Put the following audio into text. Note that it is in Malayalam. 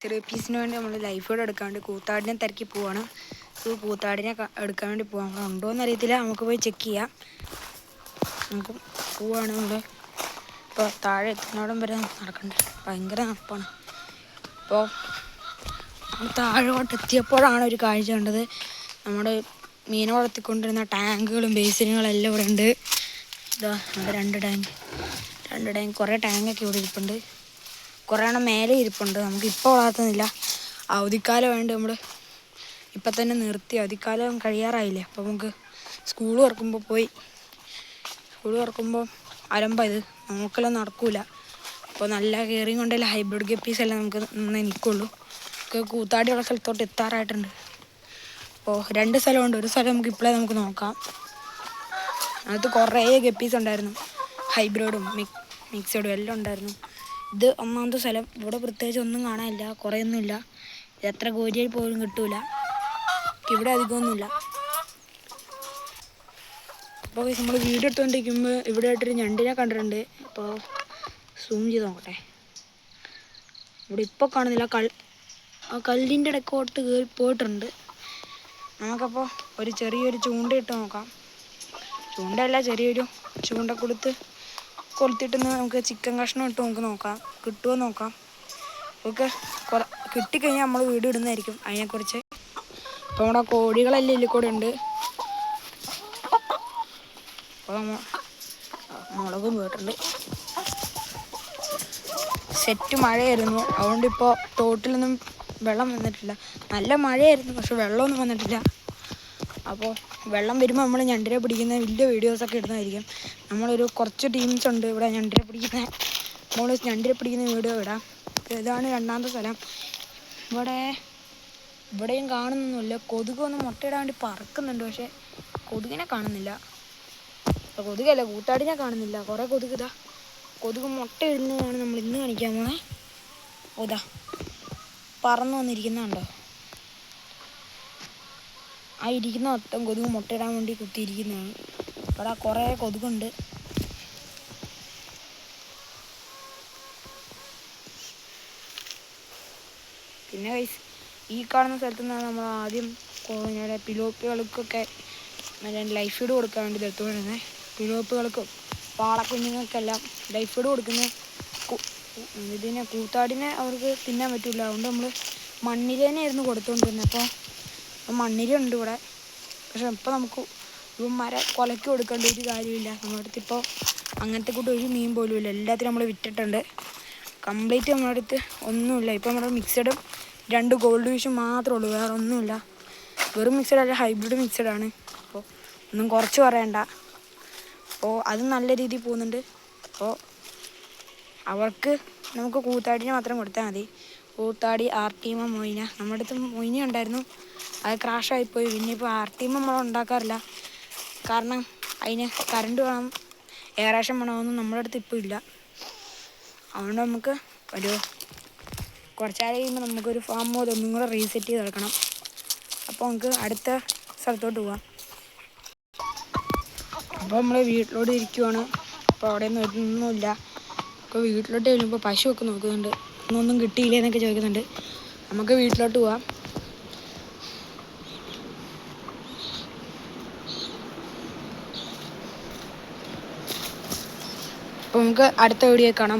ചെറിയ പീസിന് വേണ്ടി നമ്മൾ ലൈഫ് കൂടെ എടുക്കാൻ വേണ്ടി കൂത്താടിനെ തിരക്കി പോവാണ്. കൂത്താടിനെ എടുക്കാൻ വേണ്ടി പോവാം. അവിടെ ഉണ്ടോ എന്ന് അറിയത്തില്ല, നമുക്ക് പോയി ചെക്ക് ചെയ്യാം. നമുക്ക് പോവാണ്. നമ്മൾ ഇപ്പോൾ താഴെ എത്തുന്നോടം വരെ നടക്കണ്ടേ, ഭയങ്കര നടപ്പാണ്. അപ്പോൾ താഴോട്ട് എത്തിയപ്പോഴാണ് ഒരു കാഴ്ച കണ്ടത്. നമ്മുടെ മീനെ വളർത്തിക്കൊണ്ടിരുന്ന ടാങ്കുകളും ബേസിനുകളും എല്ലാം ഇവിടെ ഉണ്ട്. ഇതാ നമ്മുടെ രണ്ട് ടാങ്ക് കുറേ ടാങ്കൊക്കെ ഇവിടെ ഇരിപ്പുണ്ട്. കുറേ എണ്ണം മേലെ ഇരിപ്പുണ്ട്. നമുക്കിപ്പോൾ വളർത്തുന്നില്ല, അവധിക്കാലം വേണ്ടി നമ്മൾ ഇപ്പം തന്നെ നിർത്തി. അവധിക്കാലം കഴിയാറായില്ലേ, അപ്പോൾ നമുക്ക് സ്കൂൾ തുറക്കുമ്പോൾ അലമ്പായത് നമുക്കെല്ലാം നടക്കൂല. അപ്പോൾ നല്ല കെയറിങ് കൊണ്ടല്ലേ ഹൈബ്രിഡ് ഗപ്പീസ് എല്ലാം നമുക്ക് നന്നായി നിൽക്കുള്ളൂ. നമുക്ക് കൂത്താടിയുള്ള സ്ഥലത്തോട്ട് എത്താറായിട്ടുണ്ട്. അപ്പോൾ 2 സ്ഥലമുണ്ട്. ഒരു സ്ഥലം നമുക്ക് നോക്കാം. അതിനകത്ത് കുറേ ഗപ്പീസ് ഉണ്ടായിരുന്നു, ഹൈബ്രിഡും മിക്സഡും എല്ലാം ഉണ്ടായിരുന്നു. ഇത് 1ാമത്തെ സ്ഥലം. ഇവിടെ പ്രത്യേകിച്ച് ഒന്നും കാണാനില്ല, കുറേയൊന്നുമില്ല. എത്ര കോരിയാൽ പോലും കിട്ടൂല, ഇവിടെ അധികമൊന്നുമില്ല. അപ്പോൾ നമ്മൾ വീഡിയോ എടുത്തുകൊണ്ടിരിക്കുമ്പോൾ ഇവിടെ ആയിട്ടൊരു ഞണ്ടിനെ കണ്ടിട്ടുണ്ട്. അപ്പോൾ സൂം ചെയ്ത് നോക്കട്ടെ. ഇവിടെ ഇപ്പോൾ കാണുന്നില്ല, ആ കല്ലിൻ്റെ ഇടയ്ക്കോട്ട് കയറി പോയിട്ടുണ്ട്. നമുക്കപ്പോൾ ഒരു ചെറിയൊരു ചൂണ്ടയിട്ട് നോക്കാം. ചൂണ്ടയല്ല, ചെറിയൊരു ചൂണ്ട കൊളുത്തിട്ട് നമുക്ക് ചിക്കൻ കഷ്ണം ഇട്ട് നമുക്ക് നോക്കാം, കിട്ടുമോ നോക്കാം. നമുക്ക് കിട്ടിക്കഴിഞ്ഞാൽ നമ്മൾ വീഡിയോ ഇടുന്നതായിരിക്കും അതിനെക്കുറിച്ച്. ഇപ്പോൾ നമ്മുടെ കോഴികളെല്ലാം ഇതിൽ കൂടെ ഉണ്ട്. അപ്പോൾ മുളകും പോയിട്ടുണ്ട്. സെറ്റ് മഴയായിരുന്നു, അതുകൊണ്ടിപ്പോൾ തോട്ടിലൊന്നും വെള്ളം വന്നിട്ടില്ല. നല്ല മഴയായിരുന്നു, പക്ഷെ വെള്ളമൊന്നും വന്നിട്ടില്ല. അപ്പോൾ വെള്ളം വരുമ്പോൾ നമ്മൾ ഞണ്ടിനെ പിടിക്കുന്ന വലിയ വീഡിയോസൊക്കെ ഇടുന്നതായിരിക്കും. കുറച്ച് ടീംസ് ഉണ്ട് ഇവിടെ ഞണ്ടിനെ പിടിക്കുന്ന വീഡിയോ ഇടാം. ഇതാണ് 2ാമത്തെ സ്ഥലം. ഇവിടെയും കാണുന്നൊന്നുമില്ല. കൊതുകൊന്ന് മുട്ടയിടാൻ വേണ്ടി പറക്കുന്നുണ്ട്, പക്ഷേ കൊതുകിനെ കാണുന്നില്ല. കൊതുകല്ല, കൂത്താടിനെ കാണുന്നില്ല. കുറേ കൊതുക് മുട്ടയിടുന്നതാണ് നമ്മൾ ഇന്ന് കാണിക്കാൻ പോണേ. ഓതാ പറന്നു വന്നിരിക്കുന്നുണ്ടോ? ആ ഇരിക്കുന്ന മൊത്തം കൊതുക് മുട്ടയിടാൻ വേണ്ടി കുത്തിയിരിക്കുന്നതാണ്. ഇവിടെ കുറേ കൊതുകുണ്ട്. പിന്നെ ഈ കാണുന്ന സ്ഥലത്തു നിന്നാണ് നമ്മൾ ആദ്യം പിലോപ്പികൾക്കൊക്കെ ലൈഫ് ഫീഡ് കൊടുക്കാൻ വേണ്ടി എടുത്തുകൊണ്ടിരുന്നത്. പിലോപ്പുകൾക്കും പാളക്കുഞ്ഞുങ്ങൾക്കെല്ലാം ലൈഫ് ഫീഡ് കൊടുക്കുന്ന കൂത്താടിനെ അവർക്ക് തിന്നാൻ പറ്റില്ല. അതുകൊണ്ട് നമ്മൾ മണ്ണിരേനെയായിരുന്നു കൊടുത്തുകൊണ്ടിരുന്നത്. അപ്പോൾ മണ്ണിര ഉണ്ട് ഇവിടെ, പക്ഷെ ഇപ്പോൾ നമുക്ക് ഇവന്മാരെ കൊലയ്ക്ക് കൊടുക്കേണ്ട ഒരു കാര്യമില്ല. നമ്മുടെ അടുത്ത് ഇപ്പോൾ അങ്ങനത്തെ കൂട്ട് ഒരു മീൻ പോലും ഇല്ല. എല്ലാത്തിനും നമ്മൾ വിറ്റിട്ടുണ്ട്. കംപ്ലീറ്റ് നമ്മുടെ അടുത്ത് ഒന്നുമില്ല. ഇപ്പോൾ നമ്മുടെ മിക്സഡും 2 ഗോൾഡ് ഫിഷും മാത്രമേ ഉള്ളൂ, വേറെ ഒന്നുമില്ല. വെറും മിക്സഡല്ല, ഹൈബ്രിഡ് മിക്സഡാണ്. അപ്പോൾ ഒന്നും കുറച്ച് പറയണ്ട. അപ്പോൾ അത് നല്ല രീതിയിൽ പോകുന്നുണ്ട്. അപ്പോൾ അവർക്ക് നമുക്ക് കൂത്താടിനെ മാത്രം കൊടുത്താൽ മതി. കൂത്താടി, ആർട്ടീമ, മൊയ്ന. നമ്മുടെ അടുത്ത് മൊയ്ന ഉണ്ടായിരുന്നു, അത് ക്രാഷായിപ്പോയി. പിന്നെ ഇപ്പോൾ ആർട്ടീമ നമ്മൾ ഉണ്ടാക്കാറില്ല, കാരണം അതിന് കറണ്ട് വേണം, എയറേഷൻ വേണമെന്നും നമ്മുടെ അടുത്ത് ഇപ്പോൾ ഇല്ല. അതുകൊണ്ട് നമുക്ക് കുറച്ചാൾ കഴിയുമ്പോൾ നമുക്കൊരു ഫാം മോഡ് ഒന്നും കൂടെ റീസെറ്റ് ചെയ്ത് എടുക്കണം. അപ്പോൾ നമുക്ക് അടുത്ത സ്ഥലത്തോട്ട് പോവാം. അപ്പോൾ നമ്മൾ വീട്ടിലോട്ട് ഇരിക്കുവാണ്. അപ്പോൾ അവിടെ ഒന്നുമില്ല. അപ്പോൾ വീട്ടിലോട്ട് വരുമ്പോൾ പശുവൊക്കെ നോക്കുന്നുണ്ട്, ഒന്നും കിട്ടിയില്ലേ എന്നൊക്കെ ചോദിക്കുന്നുണ്ട്. നമുക്ക് വീട്ടിലോട്ട് പോവാം. അപ്പോൾ നമുക്ക് അടുത്ത വീഡിയോ കാണാം.